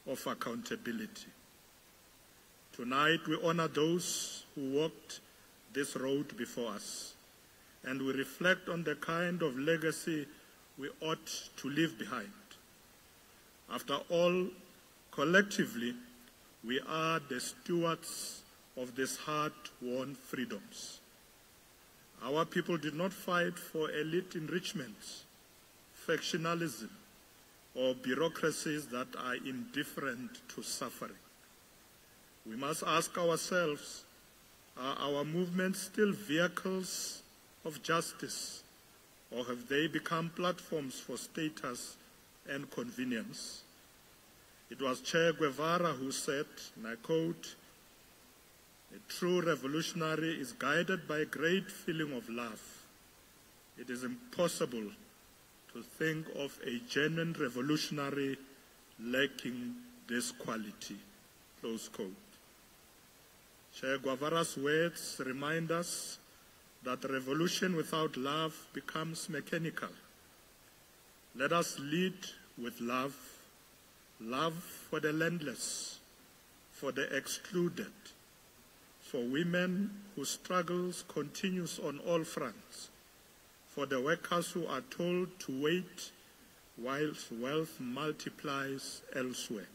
of accountability. Tonight we honor those who walked this road before us, and we reflect on the kind of legacy we ought to leave behind. After all, collectively, we are the stewards of these hard-won freedoms. Our people did not fight for elite enrichment, factionalism, or bureaucracies that are indifferent to suffering. We must ask ourselves, are our movements still vehicles of justice, or have they become platforms for status and convenience? It was Che Guevara who said, and I quote, "A true revolutionary is guided by a great feeling of love. It is impossible to think of a genuine revolutionary lacking this quality." Close quote. Che Guevara's words remind us that revolution without love becomes mechanical. Let us lead with love, love for the landless, for the excluded, for women whose struggles continues on all fronts, for the workers who are told to wait whilst wealth multiplies elsewhere,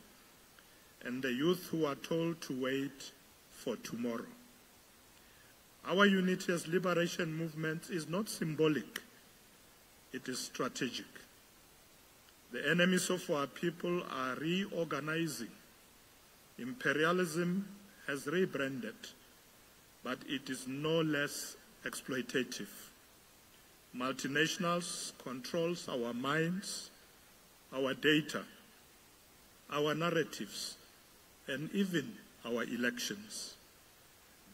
and the youth who are told to wait for tomorrow. Our unity as liberation movement is not symbolic, it is strategic. The enemies of our people are reorganizing. Imperialism has rebranded, but it is no less exploitative. Multinationals controls our minds, our data, our narratives, and even our elections.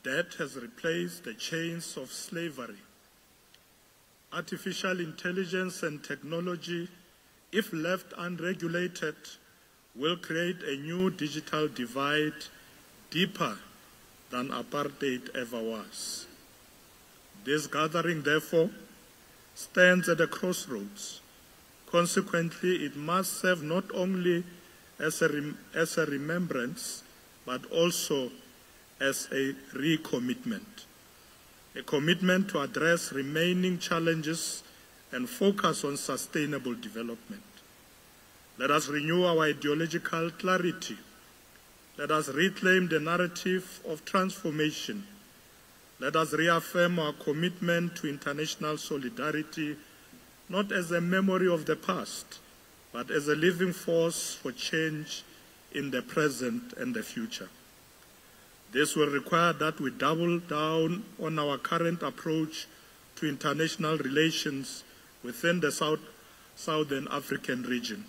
That has replaced the chains of slavery. Artificial intelligence and technology, if left unregulated, will create a new digital divide deeper than apartheid ever was. This gathering, therefore, stands at a crossroads. Consequently, it must serve not only as a remembrance, but also as a recommitment. A commitment to address remaining challenges and focus on sustainable development. Let us renew our ideological clarity. Let us reclaim the narrative of transformation. Let us reaffirm our commitment to international solidarity, not as a memory of the past, but as a living force for change in the present and the future. This will require that we double down on our current approach to international relations within the Southern African region.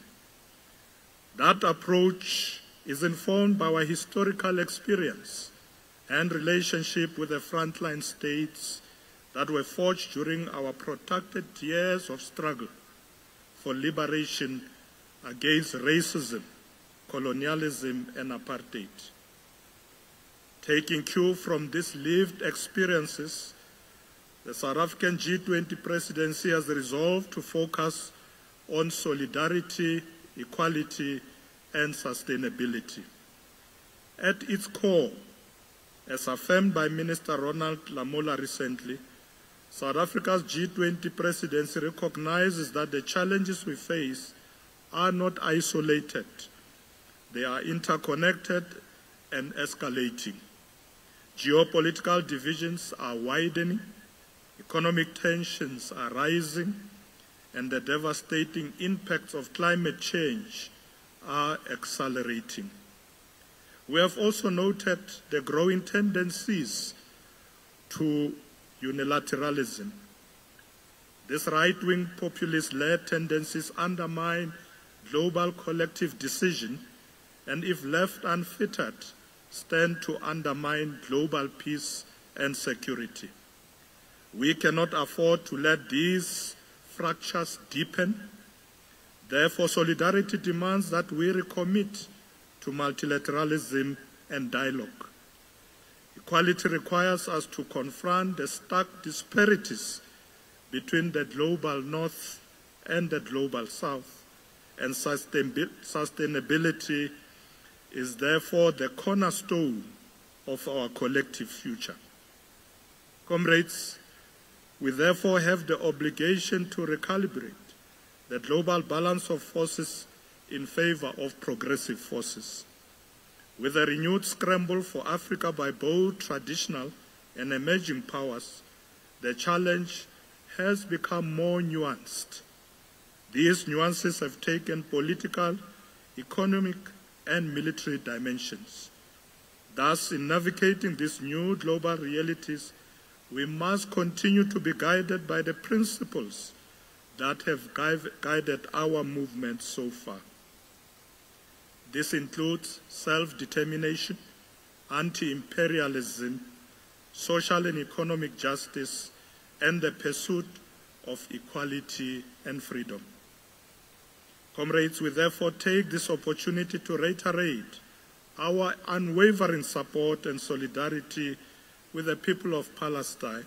That approach is informed by our historical experience and relationship with the frontline states that were forged during our protracted years of struggle for liberation against racism, colonialism, and apartheid. Taking cue from these lived experiences, the South African G20 presidency has resolved to focus on solidarity, equality, and sustainability. At its core, as affirmed by Minister Ronald Lamola recently, South Africa's G20 presidency recognizes that the challenges we face are not isolated. They are interconnected and escalating. Geopolitical divisions are widening, economic tensions are rising, and the devastating impacts of climate change are accelerating. We have also noted the growing tendencies to unilateralism. These right-wing populist-led tendencies undermine global collective decision and, if left unfettered, stand to undermine global peace and security. We cannot afford to let these fractures deepen. Therefore, solidarity demands that we recommit to multilateralism and dialogue. Equality requires us to confront the stark disparities between the global north and the global south, and sustainability is therefore the cornerstone of our collective future. Comrades, we therefore have the obligation to recalibrate the global balance of forces in favor of progressive forces. With a renewed scramble for Africa by both traditional and emerging powers, the challenge has become more nuanced. These nuances have taken political, economic, and military dimensions. Thus, in navigating these new global realities, we must continue to be guided by the principles that have guided our movement so far. This includes self-determination, anti-imperialism, social and economic justice, and the pursuit of equality and freedom. Comrades, we therefore take this opportunity to reiterate our unwavering support and solidarity with the people of Palestine,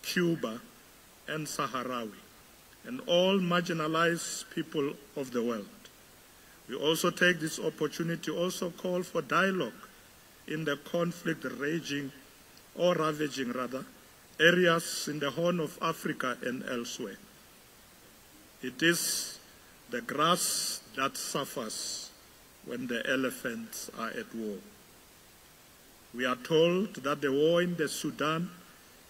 Cuba, and Sahrawi, and all marginalized people of the world. We also take this opportunity to also call for dialogue in the conflict ravaging areas in the Horn of Africa and elsewhere. It is the grass that suffers when the elephants are at war. We are told that the war in the Sudan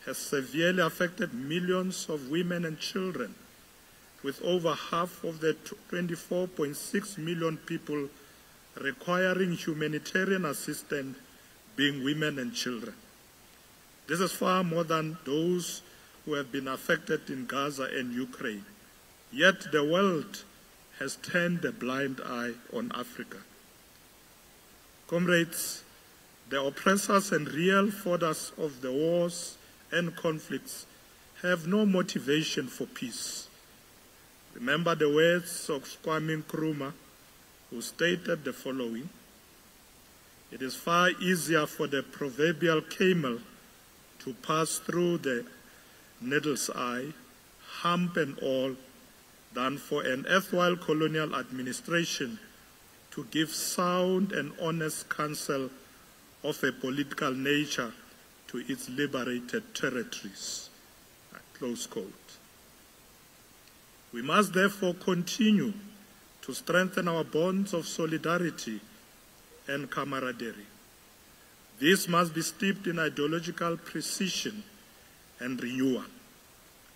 has severely affected millions of women and children, with over half of the 24.6 million people requiring humanitarian assistance being women and children. This is far more than those who have been affected in Gaza and Ukraine. Yet the world has turned a blind eye on Africa. Comrades, the oppressors and real fathers of the wars and conflicts have no motivation for peace. Remember the words of Kwame Nkrumah, who stated the following: "It is far easier for the proverbial camel to pass through the needle's eye, hump and all, than for an erstwhile colonial administration to give sound and honest counsel of a political nature to its liberated territories." Close quote. We must therefore continue to strengthen our bonds of solidarity and camaraderie. This must be steeped in ideological precision and renewal.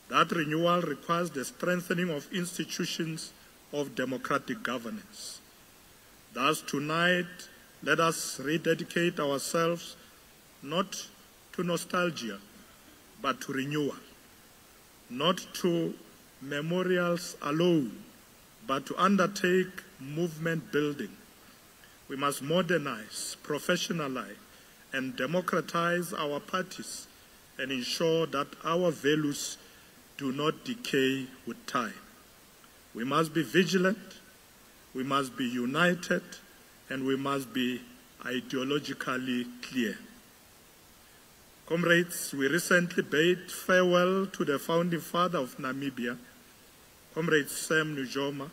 That renewal requires the strengthening of institutions of democratic governance. Thus, tonight, let us rededicate ourselves not to nostalgia, but to renewal, not to memorials alone, but to undertake movement building. We must modernize, professionalize, and democratize our parties and ensure that our values do not decay with time. We must be vigilant, we must be united, and we must be ideologically clear. Comrades, we recently bade farewell to the founding father of Namibia, Comrade Sam Nujoma,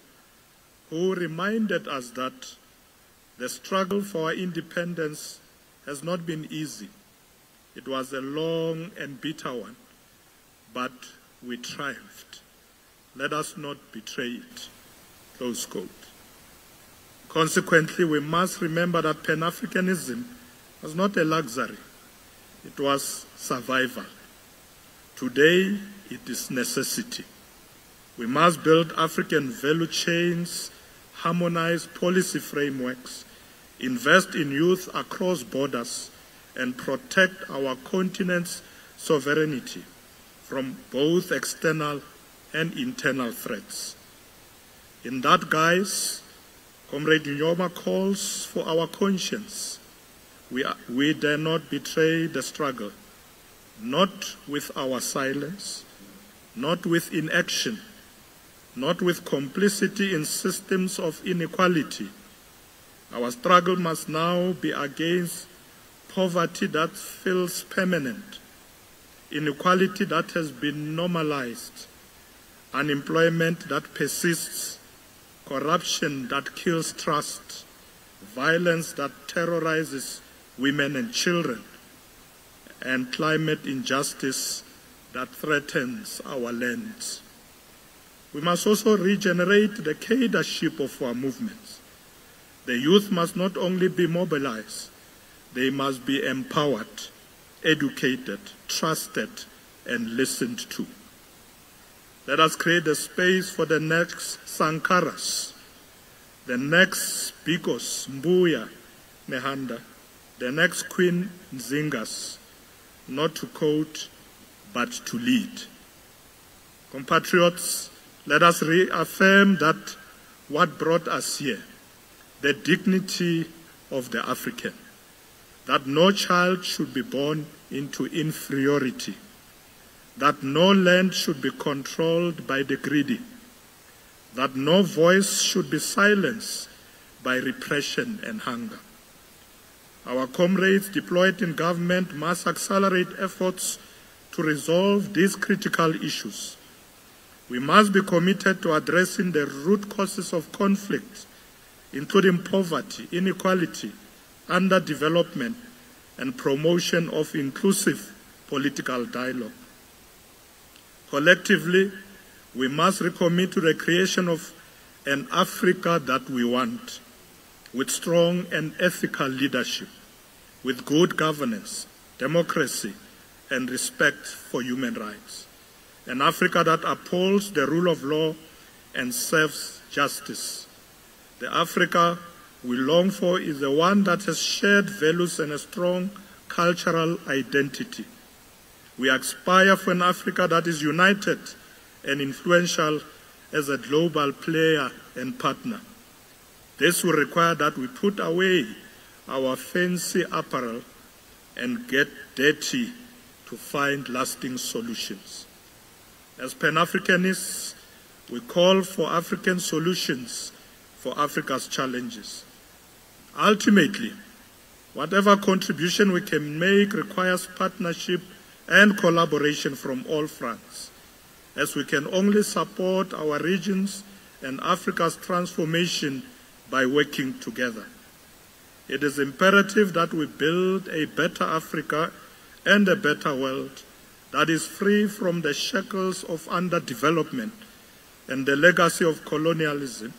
who reminded us that the struggle for our independence has not been easy. It was a long and bitter one, but we triumphed. Let us not betray it. Close quote. Consequently, we must remember that Pan-Africanism was not a luxury. It was survival. Today, it is necessity. We must build African value chains, harmonize policy frameworks, invest in youth across borders, and protect our continent's sovereignty from both external and internal threats. In that guise, Comrade Nujoma calls for our conscience. We dare not betray the struggle, not with our silence, not with inaction, not with complicity in systems of inequality. Our struggle must now be against poverty that feels permanent, inequality that has been normalized, unemployment that persists, corruption that kills trust, violence that terrorizes women and children, and climate injustice that threatens our lands. We must also regenerate the cadreship of our movements. The youth must not only be mobilized, they must be empowered, educated, trusted, and listened to. Let us create a space for the next Sankaras, the next Bikos, Mbuya, Nehanda, the next Queen Nzingas, not to quote, but to lead. Compatriots, let us reaffirm that what brought us here, the dignity of the African, that no child should be born into inferiority, that no land should be controlled by the greedy, that no voice should be silenced by repression and hunger. Our comrades deployed in government must accelerate efforts to resolve these critical issues. We must be committed to addressing the root causes of conflict, including poverty, inequality, underdevelopment, and promotion of inclusive political dialogue. Collectively, we must recommit to the creation of an Africa that we want, with strong and ethical leadership, with good governance, democracy, and respect for human rights. An Africa that upholds the rule of law and serves justice. The Africa we long for is the one that has shared values and a strong cultural identity. We aspire for an Africa that is united and influential as a global player and partner. This will require that we put away our fancy apparel and get dirty to find lasting solutions. As Pan-Africanists, we call for African solutions for Africa's challenges. Ultimately, whatever contribution we can make requires partnership and collaboration from all fronts, as we can only support our regions and Africa's transformation by working together. It is imperative that we build a better Africa and a better world that is free from the shackles of underdevelopment and the legacy of colonialism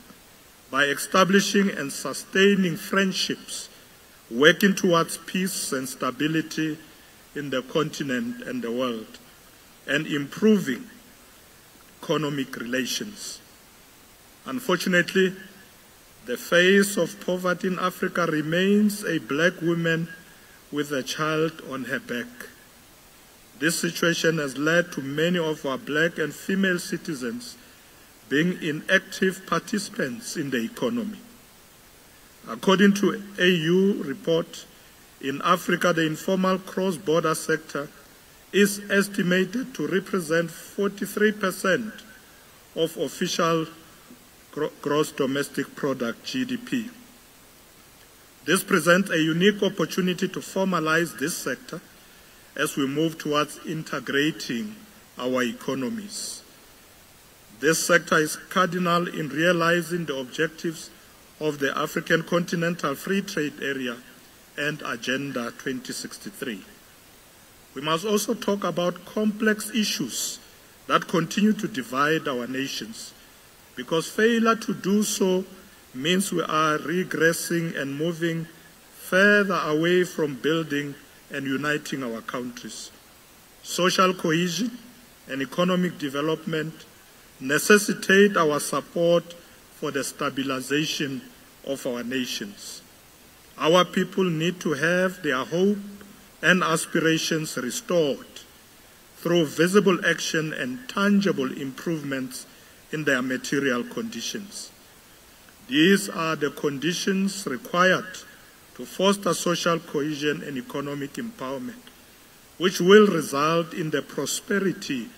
by establishing and sustaining friendships, working towards peace and stability in the continent and the world, and improving economic relations. Unfortunately, the face of poverty in Africa remains a black woman with a child on her back. This situation has led to many of our black and female citizens being inactive participants in the economy. According to AU report, in Africa, the informal cross-border sector is estimated to represent 43% of official gross domestic product, GDP. This presents a unique opportunity to formalize this sector as we move towards integrating our economies. This sector is cardinal in realizing the objectives of the African Continental Free Trade Area and Agenda 2063. We must also talk about complex issues that continue to divide our nations, because failure to do so means we are regressing and moving further away from building and uniting our countries. Social cohesion and economic development necessitate our support for the stabilization of our nations. Our people need to have their hope and aspirations restored through visible action and tangible improvements in their material conditions. These are the conditions required to foster social cohesion and economic empowerment, which will result in the prosperity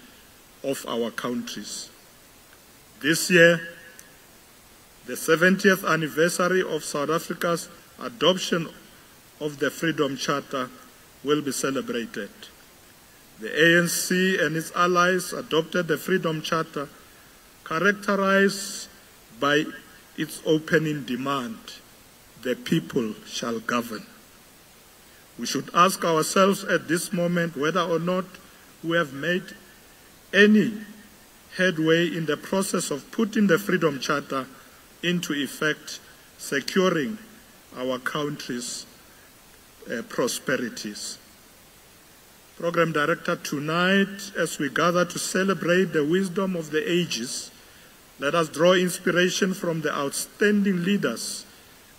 of our countries. This year, the 70th anniversary of South Africa's adoption of the Freedom Charter will be celebrated. The ANC and its allies adopted the Freedom Charter, characterized by its opening demand the people shall govern. We should ask ourselves at this moment whether or not we have made any headway in the process of putting the Freedom Charter into effect, securing our country's prosperities. Program Director, tonight, as we gather to celebrate the wisdom of the ages, let us draw inspiration from the outstanding leaders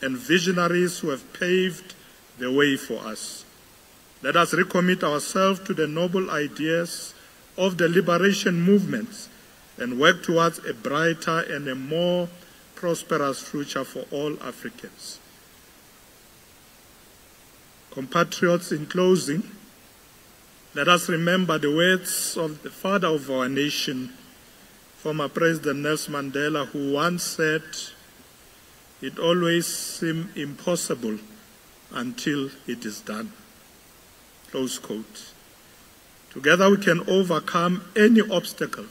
and visionaries who have paved the way for us. Let us recommit ourselves to the noble ideas of the liberation movements and work towards a brighter and a more prosperous future for all Africans. Compatriots, in closing, let us remember the words of the father of our nation, former President Nelson Mandela, who once said, "It always seems impossible until it is done." Close quote. Together we can overcome any obstacle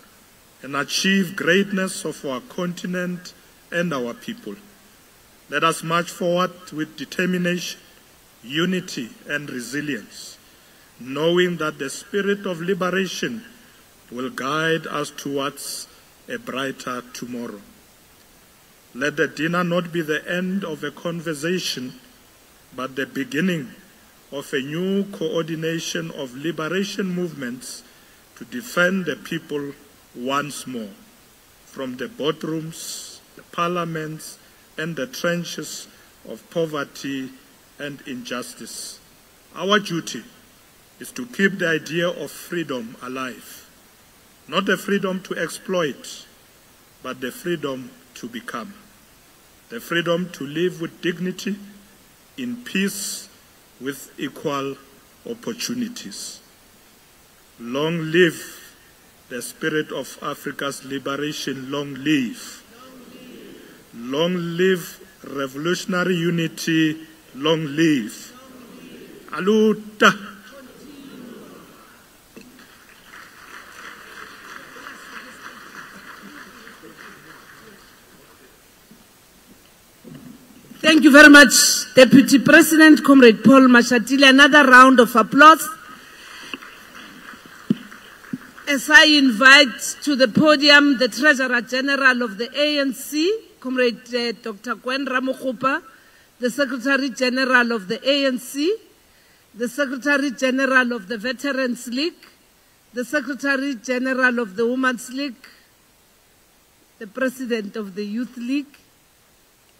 and achieve greatness of our continent and our people. Let us march forward with determination, unity, and resilience, knowing that the spirit of liberation will guide us towards a brighter tomorrow. Let the dinner not be the end of a conversation, but the beginning of a new coordination of liberation movements to defend the people once more, from the boardrooms, the parliaments, and the trenches of poverty and injustice. Our duty is to keep the idea of freedom alive, not the freedom to exploit, but the freedom to become, the freedom to live with dignity, in peace, with equal opportunities. Long live the spirit of Africa's liberation. Long live. Long live revolutionary unity. Long live. Aluta. Thank you very much, Deputy President, Comrade Paul Mashatile. Another round of applause. As I invite to the podium the Treasurer General of the ANC, Comrade Dr. Gwen Ramokgopa, the Secretary General of the ANC, the Secretary General of the Veterans League, the Secretary General of the Women's League, the President of the Youth League.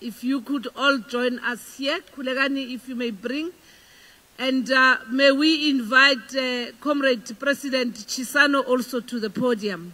If you could all join us here, Kulegani, if you may bring. And may we invite Comrade President Chisano also to the podium.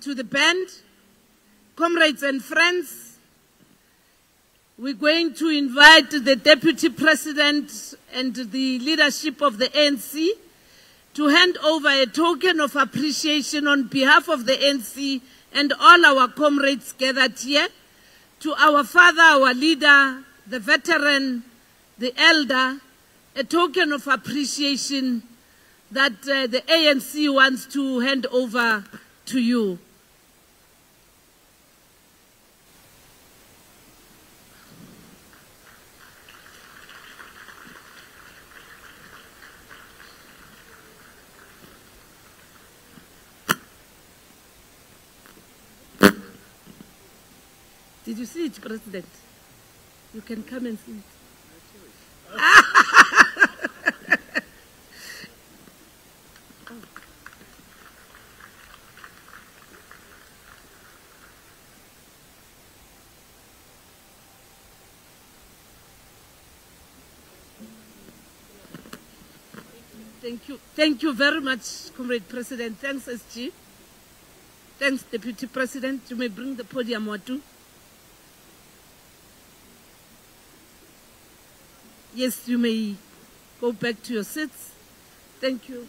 To the band, comrades and friends, we're going to invite the Deputy President and the leadership of the ANC to hand over a token of appreciation on behalf of the ANC and all our comrades gathered here to our father, our leader, the veteran, the elder, a token of appreciation that the ANC wants to hand over to you. Did you see it, President? You can come and see it. Thank you. Thank you very much, Comrade President. Thanks, SG. Thanks, Deputy President. You may bring the podium, Watu. Yes, you may go back to your seats. Thank you.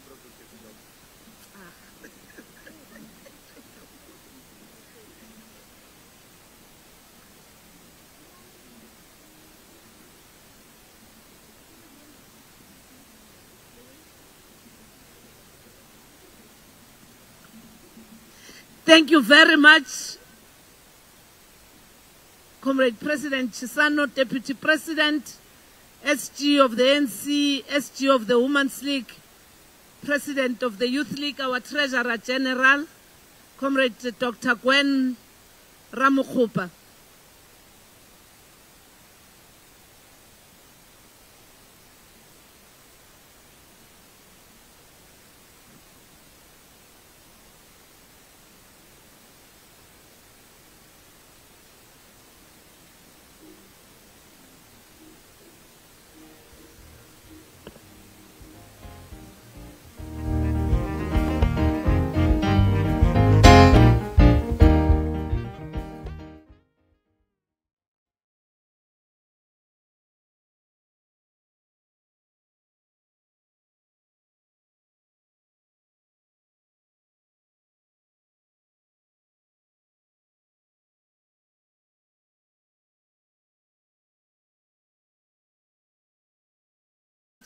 Thank you very much, Comrade President Chisano, Deputy President, SG of the NC, SG of the Women's League, President of the Youth League, our Treasurer General, Comrade Dr. Gwen Ramokgopa.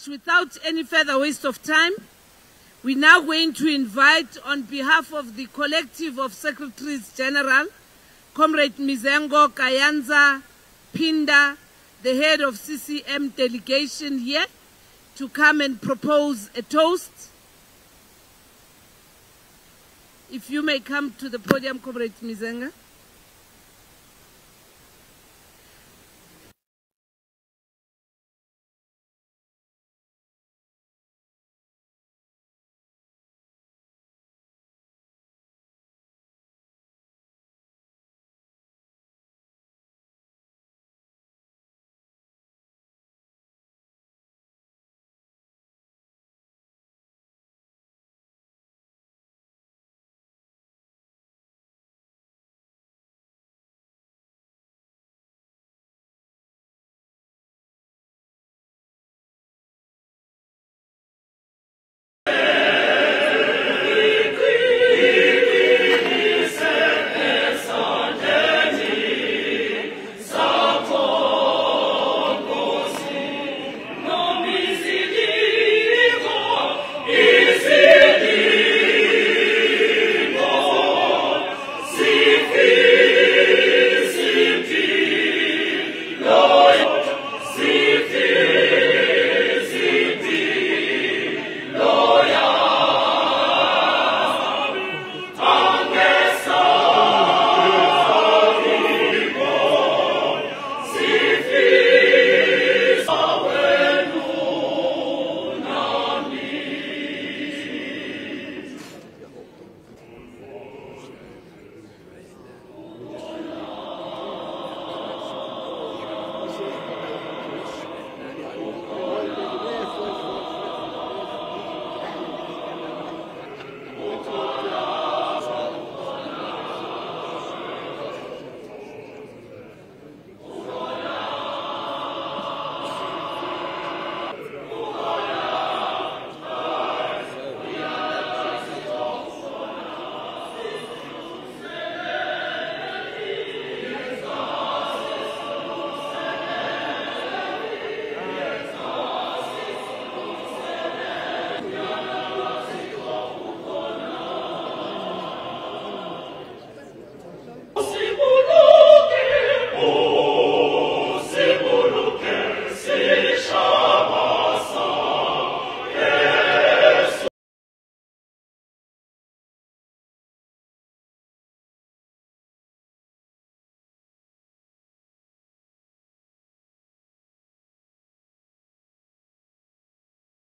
Without any further waste of time, we're now going to invite, on behalf of the collective of Secretaries General, Comrade Mizengo Kayanza Pinda, the head of CCM delegation here, to come and propose a toast. If you may come to the podium, Comrade Mizenga.